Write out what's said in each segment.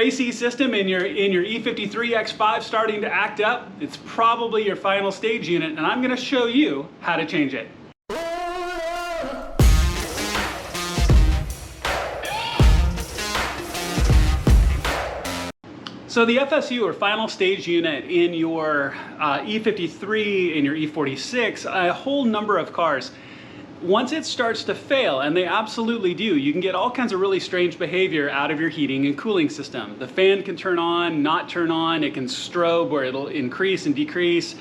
AC system in your E53 X5 starting to act up, it's probably your final stage unit, and I'm going to show you how to change it. So the FSU, or final stage unit, in your E53, in your E46, a whole number of cars, once it starts to fail, and they absolutely do, you can get all kinds of really strange behavior out of your heating and cooling system. The fan can turn on, not turn on, it can strobe where it'll increase and decrease.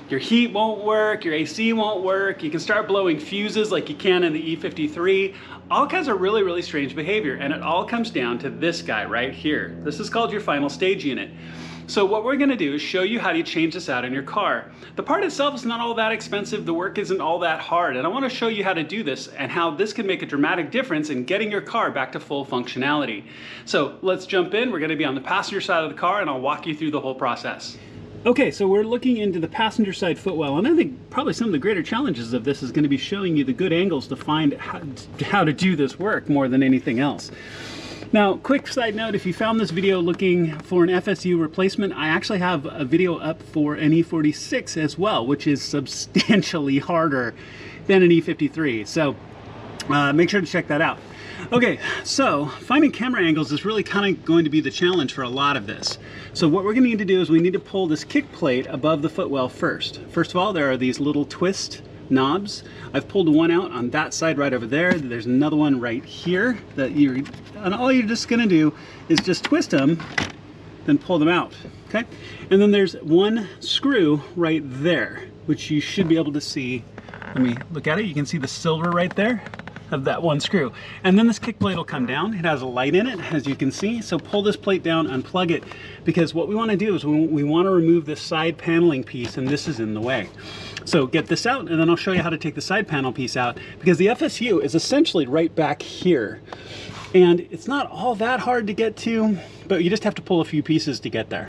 Your heat won't work, your AC won't work, you can start blowing fuses like you can in the E53. All kinds of really, really strange behavior, and it all comes down to this guy right here. This is called your final stage unit. So what we're gonna do is show you how to change this out in your car. The part itself is not all that expensive, the work isn't all that hard, and I wanna show you how to do this and how this can make a dramatic difference in getting your car back to full functionality. So let's jump in. We're gonna be on the passenger side of the car, and I'll walk you through the whole process. Okay, so we're looking into the passenger side footwell, and I think probably some of the greater challenges of this is going to be showing you the good angles to find how to do this work more than anything else. Now, quick side note, if you found this video looking for an FSU replacement, I actually have a video up for an E46 as well, which is substantially harder than an E53, so make sure to check that out. Okay, so finding camera angles is really kind of going to be the challenge for a lot of this. So what we're going to need to do is we need to pull this kick plate above the footwell first. First of all, there are these little twist knobs. I've pulled one out on that side right over there. There's another one right here that and all you're just going to do is just twist them, then pull them out, okay? And then there's one screw right there, which you should be able to see. Let me look at it. You can see the silver right there of that one screw. And then this kick plate will come down. It has a light in it, as you can see. So pull this plate down, unplug it, because what we want to do is we want to remove this side paneling piece, and this is in the way. So get this out, and then I'll show you how to take the side panel piece out, because the FSU is essentially right back here. And it's not all that hard to get to, but you just have to pull a few pieces to get there.